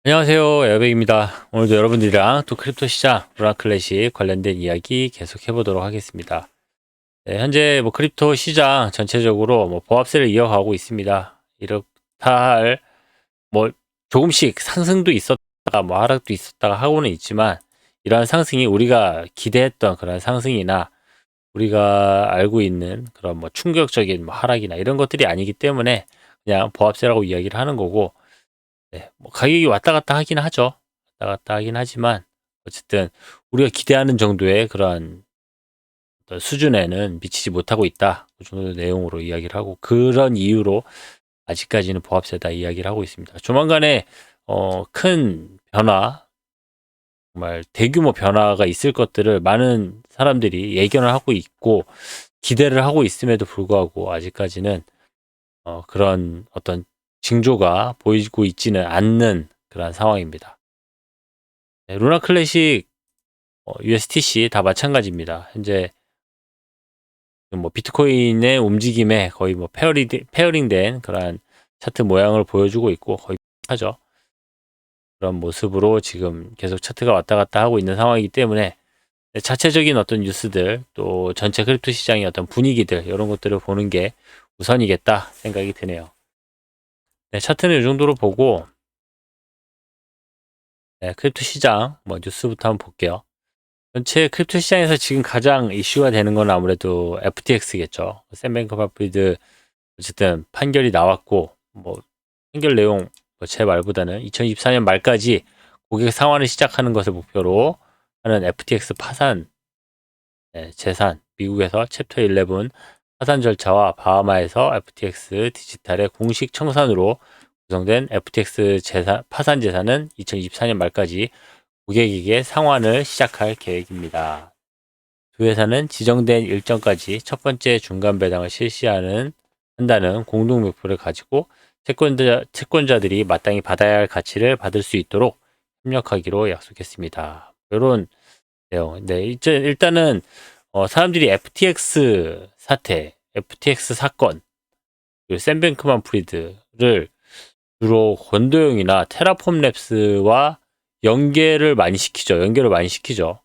안녕하세요. 에어백입니다. 오늘도 여러분들이랑 또 크립토 시장, 루나 클래식 관련된 이야기 계속 해보도록 하겠습니다. 네, 현재 크립토 시장 전체적으로 보합세를 이어가고 있습니다. 이렇다 할 뭐 조금씩 상승도 있었다가 하락도 있었다가 하고는 있지만, 이러한 상승이 우리가 기대했던 그런 상승이나 우리가 알고 있는 그런 충격적인 하락이나 이런 것들이 아니기 때문에 그냥 보합세라고 이야기를 하는 거고, 네, 가격이 왔다 갔다 하긴 하죠. 왔다 갔다 하긴 하지만 어쨌든 우리가 기대하는 정도의 그러한 어떤 수준에는 미치지 못하고 있다. 그 정도 내용으로 이야기를 하고, 그런 이유로 아직까지는 보합세다 이야기를 하고 있습니다. 조만간에 큰 변화, 정말 대규모 변화가 있을 것들을 많은 사람들이 예견을 하고 있고 기대를 하고 있음에도 불구하고 아직까지는 그런 어떤 징조가 보이고 있지는 않는 그런 상황입니다. 네, 루나 클래식, USTC 다 마찬가지입니다. 현재 비트코인의 움직임에 거의 페어링된 그런 차트 모양을 보여주고 있고, 거의 비슷하죠. 그런 모습으로 지금 계속 차트가 왔다 갔다 하고 있는 상황이기 때문에 자체적인 어떤 뉴스들, 또 전체 크립토 시장의 어떤 분위기들, 이런 것들을 보는 게 우선이겠다 생각이 드네요. 네, 차트는 이 정도로 보고, 네, 크립토 시장 뉴스부터 한번 볼게요. 전체 크립토 시장에서 지금 가장 이슈가 되는 건 아무래도 FTX겠죠. 샘 뱅크먼프리드 어쨌든 판결이 나왔고, 판결 내용 제 말보다는 2024년 말까지 고객 상환을 시작하는 것을 목표로 하는 FTX 파산, 재산, 미국에서 챕터 11 파산 절차와 바하마에서 FTX 디지털의 공식 청산으로 구성된 FTX 파산 재산은 2024년 말까지 고객에게 상환을 시작할 계획입니다. 두 회사는 지정된 일정까지 첫 번째 중간 배당을 한다는 공동 목표를 가지고 채권자들이 마땅히 받아야 할 가치를 받을 수 있도록 협력하기로 약속했습니다. 이런 내용. 네, 일단은 사람들이 FTX 사태, FTX 사건, 샘 뱅크만 프리드를 주로 권도용이나 테라폼 랩스와 연계를 많이 시키죠.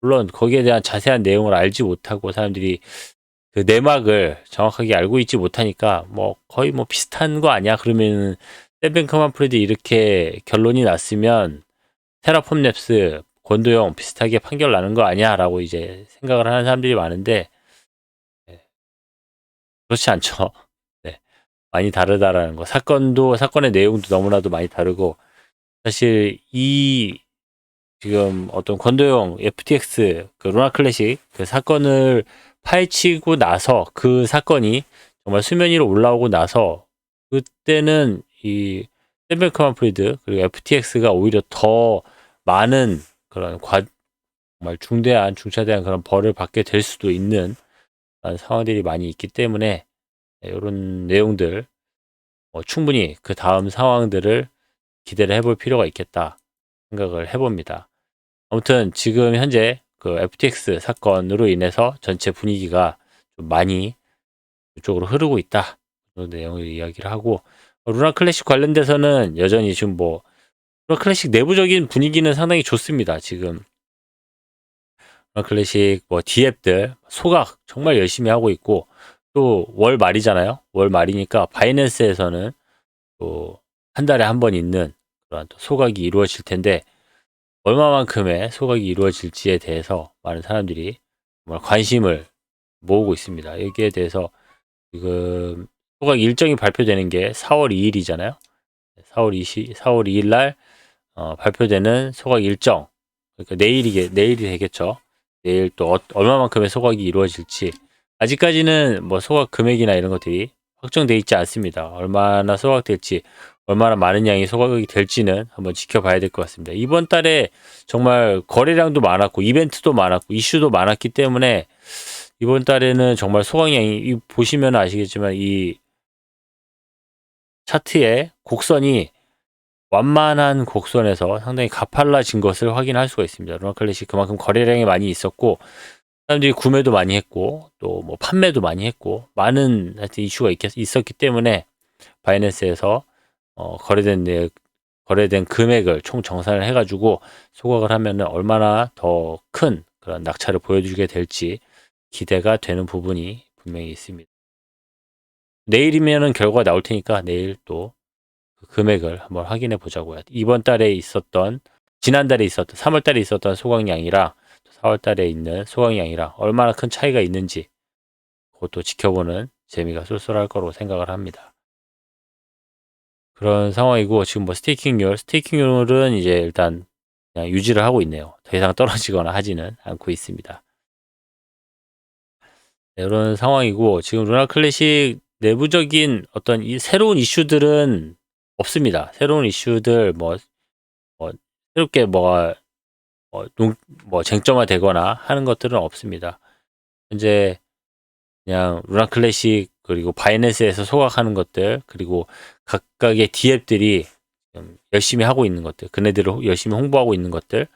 물론 거기에 대한 자세한 내용을 알지 못하고 사람들이 그 내막을 정확하게 알고 있지 못하니까 거의 비슷한 거 아니야? 그러면 샘 뱅크만 프리드 이렇게 결론이 났으면 테라폼 랩스 권도용 비슷하게 판결 나는 거 아니야? 라고 이제 생각을 하는 사람들이 많은데, 네, 그렇지 않죠. 네, 많이 다르다라는 거. 사건의 내용도 너무나도 많이 다르고, 사실 지금 어떤 권도용 FTX 그 루나 클래식 그 사건을 파헤치고 나서, 그 사건이 정말 수면 위로 올라오고 나서, 그때는 이 샘 뱅크만 프리드 그리고 FTX가 오히려 더 많은 그런 정말 중차대한 그런 벌을 받게 될 수도 있는 상황들이 많이 있기 때문에, 이런 내용들 충분히 그 다음 상황들을 기대를 해볼 필요가 있겠다 생각을 해봅니다. 아무튼 지금 현재 그 FTX 사건으로 인해서 전체 분위기가 좀 많이 이쪽으로 흐르고 있다, 그런 내용을 이야기를 하고, 루나 클래식 관련돼서는 여전히 지금 루나 클래식 내부적인 분위기는 상당히 좋습니다. 지금 루나 클래식 D앱들 소각 정말 열심히 하고 있고, 또 월 말이잖아요. 월 말이니까 바이낸스에서는 또 한 달에 한 번 있는 그런 또 소각이 이루어질 텐데, 얼마만큼의 소각이 이루어질지에 대해서 많은 사람들이 정말 관심을 모으고 있습니다. 여기에 대해서 지금 소각 일정이 발표되는 게 4월 2일이잖아요. 4월 2일 날 발표되는 소각 일정, 그러니까 내일이 되겠죠. 내일 또 얼마만큼의 소각이 이루어질지, 아직까지는 소각 금액이나 이런 것들이 확정돼 있지 않습니다. 얼마나 소각될지, 얼마나 많은 양이 소각이 될지는 한번 지켜봐야 될 것 같습니다. 이번 달에 정말 거래량도 많았고 이벤트도 많았고 이슈도 많았기 때문에, 이번 달에는 정말 소각량이, 보시면 아시겠지만 이 차트의 곡선이 완만한 곡선에서 상당히 가팔라진 것을 확인할 수가 있습니다. 루나 클래식 그만큼 거래량이 많이 있었고, 사람들이 구매도 많이 했고, 또 판매도 많이 했고, 많은 하여튼 이슈가 있었기 때문에 바이낸스에서 거래된 금액을 총 정산을 해가지고 소각을 하면은 얼마나 더 큰 그런 낙찰을 보여주게 될지 기대가 되는 부분이 분명히 있습니다. 내일이면은 결과가 나올 테니까 내일 또 그 금액을 한번 확인해 보자고요. 이번 달에 있었던, 지난달에 있었던, 3월 달에 있었던 소각량이랑 4월 달에 있는 소각량이랑 얼마나 큰 차이가 있는지 그것도 지켜보는 재미가 쏠쏠할 거로 생각을 합니다. 그런 상황이고, 지금 뭐 스테이킹률은 이제 일단 그냥 유지를 하고 있네요. 더 이상 떨어지거나 하지는 않고 있습니다. 네, 이런 상황이고, 지금 루나 클래식 내부적인 어떤 이 새로운 이슈들은 없습니다. 새로운 이슈들 뭐 새롭게 뭐 쟁점화되거나 하는 것들은 없습니다. 현재 그냥 루나 클래식 그리고 바이낸스에서 소각하는 것들, 그리고 각각의 D앱들이 열심히 하고 있는 것들, 그네들을 열심히 홍보하고 있는 것들,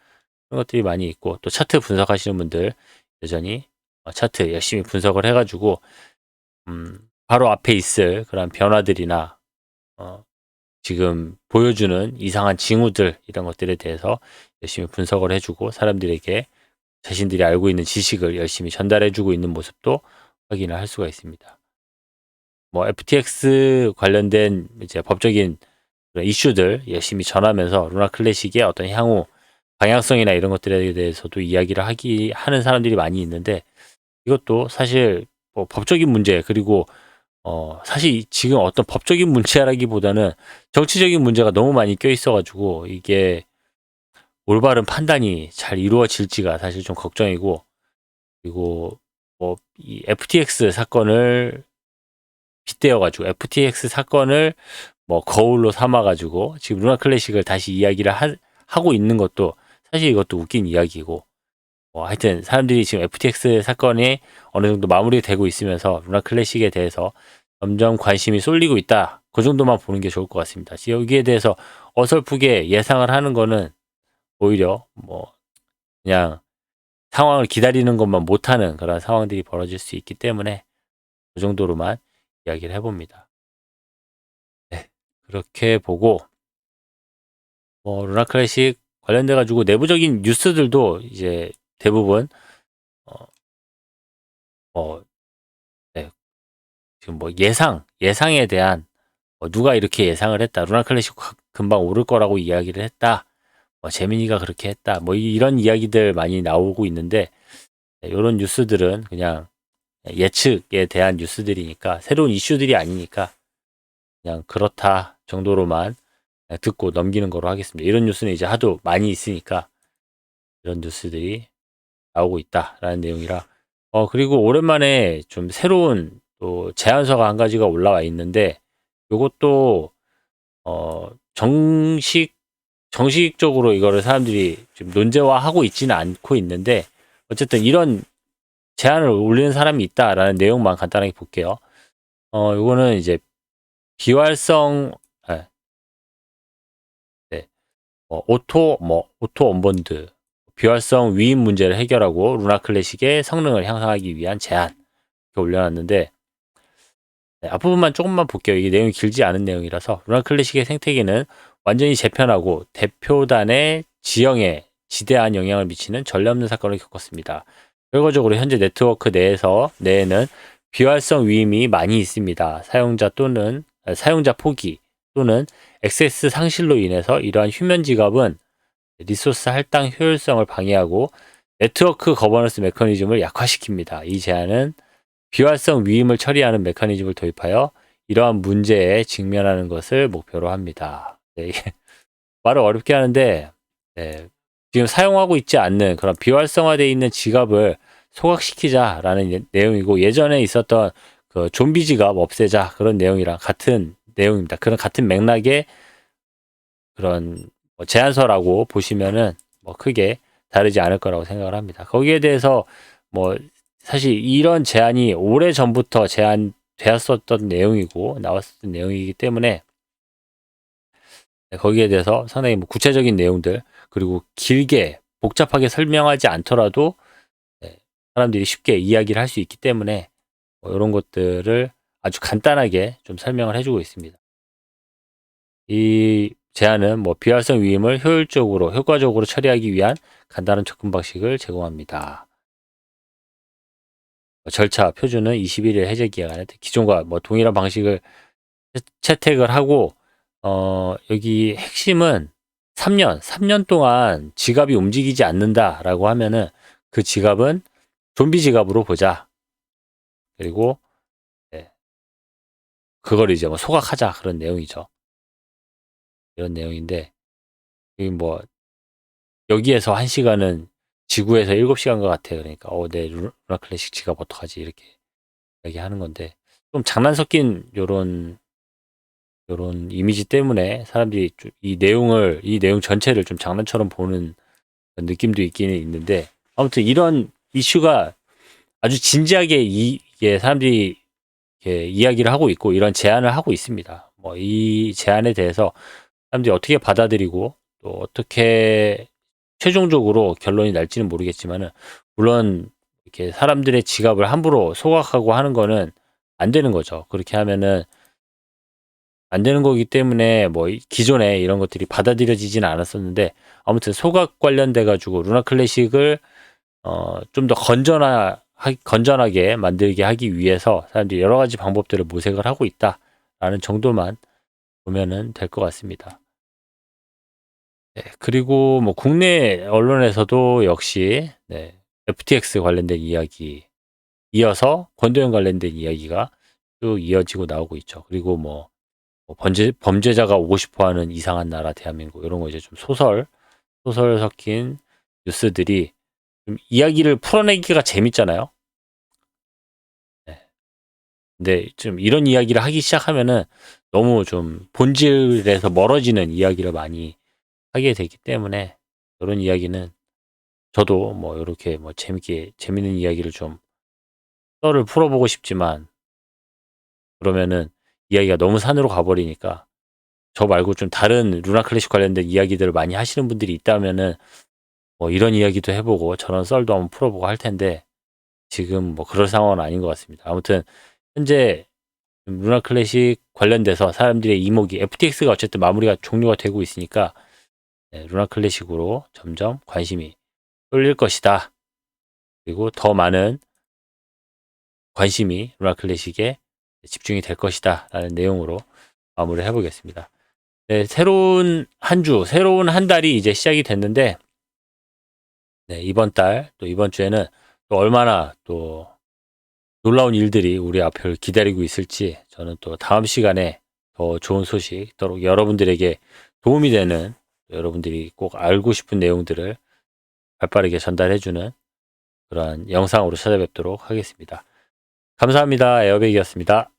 그런 것들이 많이 있고, 또 차트 분석하시는 분들 여전히 차트 열심히 분석을 해가지고 바로 앞에 있을 그런 변화들이나 지금 보여주는 이상한 징후들, 이런 것들에 대해서 열심히 분석을 해주고 사람들에게 자신들이 알고 있는 지식을 열심히 전달해주고 있는 모습도 확인을 할 수가 있습니다. 뭐 FTX 관련된 이제 법적인 이슈들 열심히 전하면서 루나 클래식의 어떤 향후 방향성이나 이런 것들에 대해서도 이야기를 하는 사람들이 많이 있는데, 이것도 사실 뭐 법적인 문제, 그리고 사실 지금 어떤 법적인 문제라기보다는 정치적인 문제가 너무 많이 껴 있어가지고 이게 올바른 판단이 잘 이루어질지가 사실 좀 걱정이고, 그리고 뭐 이 FTX 사건을 빗대어가지고 FTX 사건을 뭐 거울로 삼아가지고 지금 루나 클래식을 다시 이야기를 하고 있는 것도 사실 이것도 웃긴 이야기고, 하여튼 사람들이 지금 FTX 사건이 어느 정도 마무리되고 있으면서 루나 클래식에 대해서 점점 관심이 쏠리고 있다. 그 정도만 보는 게 좋을 것 같습니다. 여기에 대해서 어설프게 예상을 하는 거는 오히려 뭐 그냥 상황을 기다리는 것만 못하는 그런 상황들이 벌어질 수 있기 때문에 그 정도로만 이야기를 해봅니다. 네, 그렇게 보고 루나 클래식 관련돼 가지고 내부적인 뉴스들도 이제 대부분 어, 뭐 네, 지금 뭐 예상에 대한 누가 이렇게 예상을 했다. 루나 클래식 금방 오를 거라고 이야기를 했다. 재민이가 그렇게 했다. 뭐 이런 이야기들 많이 나오고 있는데, 이런 뉴스들은 그냥 예측에 대한 뉴스들이니까 새로운 이슈들이 아니니까 그냥 그렇다 정도로만 듣고 넘기는 거로 하겠습니다. 이런 뉴스는 이제 하도 많이 있으니까 이런 뉴스들이 나오고 있다라는 내용이라, 그리고 오랜만에 좀 새로운 또 제안서가 한 가지가 올라와 있는데, 이것도 정식적으로 이거를 사람들이 지금 논제화하고 있지는 않고 있는데, 어쨌든 이런 제안을 올리는 사람이 있다라는 내용만 간단하게 볼게요. 요거는 이제 비활성, 네, 오토 언본드, 비활성 위임 문제를 해결하고 루나 클래식의 성능을 향상하기 위한 제안, 이렇게 올려놨는데, 네, 앞부분만 조금만 볼게요. 이게 내용이 길지 않은 내용이라서. 루나 클래식의 생태계는 완전히 재편하고 대표단의 지형에 지대한 영향을 미치는 전례 없는 사건을 겪었습니다. 결과적으로 현재 네트워크 내에는 비활성 위임이 많이 있습니다. 사용자 포기 또는 액세스 상실로 인해서 이러한 휴면 지갑은 리소스 할당 효율성을 방해하고 네트워크 거버넌스 메커니즘을 약화시킵니다. 이 제안은 비활성 위임을 처리하는 메커니즘을 도입하여 이러한 문제에 직면하는 것을 목표로 합니다. 네, 이게 말을 어렵게 하는데, 네, 지금 사용하고 있지 않는 그런 비활성화되어 있는 지갑을 소각시키자라는 내용이고, 예전에 있었던 그 좀비 지갑 없애자 그런 내용이랑 같은 내용입니다. 그런 같은 맥락의 그런 제안서라고 보시면은 크게 다르지 않을 거라고 생각을 합니다. 거기에 대해서 뭐 사실 이런 제안이 오래 전부터 제안되었었던 내용이고 나왔었던 내용이기 때문에, 거기에 대해서 상당히 구체적인 내용들, 그리고 길게 복잡하게 설명하지 않더라도 사람들이 쉽게 이야기를 할 수 있기 때문에 이런 것들을 아주 간단하게 좀 설명을 해주고 있습니다. 이 제안은 뭐 비활성 위임을 효과적으로 처리하기 위한 간단한 접근 방식을 제공합니다. 절차 표준은 21일 해제 기간에 기존과 뭐 동일한 방식을 채택을 하고 여기 핵심은 3년 동안 지갑이 움직이지 않는다라고 하면은 그 지갑은 좀비 지갑으로 보자. 그리고 네, 그걸 이제 뭐 소각하자 그런 내용이죠. 이런 내용인데 뭐 여기에서 1시간은 지구에서 7시간 것 같아. 그러니까 내 루나 클래식 지갑 어떡하지 이렇게 얘기하는 건데 좀 장난 섞인 요런 이미지 때문에 사람들이 이 내용 전체를 좀 장난처럼 보는 느낌도 있기는 있는데 아무튼 이런 이슈가 아주 진지하게 이게 사람들이 이야기를 하고 있고 이런 제안을 하고 있습니다. 뭐 이 제안에 대해서 사람들이 어떻게 받아들이고 또 어떻게 최종적으로 결론이 날지는 모르겠지만은 물론 이렇게 사람들의 지갑을 함부로 소각하고 하는 거는 안 되는 거죠. 그렇게 하면은 안 되는 거기 때문에 뭐 기존에 이런 것들이 받아들여지지는 않았었는데 아무튼 소각 관련돼 가지고 루나 클래식을 좀 더 건전하게 만들게 하기 위해서 사람들이 여러 가지 방법들을 모색을 하고 있다라는 정도만 보면은 될 것 같습니다. 네, 그리고 뭐 국내 언론에서도 역시 네, FTX 관련된 이야기 이어서 권도현 관련된 이야기가 쭉 이어지고 나오고 있죠. 그리고 뭐 범죄자가 오고 싶어하는 이상한 나라 대한민국 이런 거 이제 좀 소설 섞인 뉴스들이 좀 이야기를 풀어내기가 재밌잖아요. 네. 근데 좀 이런 이야기를 하기 시작하면은 너무 좀 본질에서 멀어지는 이야기를 많이 하게 되기 때문에 이런 이야기는 저도 뭐 이렇게 뭐 재밌는 이야기를 좀 썰을 풀어보고 싶지만 그러면은 이야기가 너무 산으로 가버리니까 저 말고 좀 다른 루나 클래식 관련된 이야기들을 많이 하시는 분들이 있다면은 뭐 이런 이야기도 해보고 저런 썰도 한번 풀어보고 할 텐데 지금 뭐 그럴 상황은 아닌 것 같습니다. 아무튼 현재 루나 클래식 관련돼서 사람들의 이목이 FTX가 어쨌든 마무리가 종료가 되고 있으니까 네, 루나 클래식으로 점점 관심이 쏠릴 것이다. 그리고 더 많은 관심이 루나 클래식에 집중이 될 것이다 라는 내용으로 마무리를 해보겠습니다. 네, 새로운 한 달이 이제 시작이 됐는데 네, 이번 달 또 이번 주에는 또 얼마나 또 놀라운 일들이 우리 앞을 기다리고 있을지 저는 또 다음 시간에 더 좋은 소식 또 여러분들에게 도움이 되는 여러분들이 꼭 알고 싶은 내용들을 발빠르게 전달해주는 그러한 영상으로 찾아뵙도록 하겠습니다. 감사합니다. 에어백이었습니다.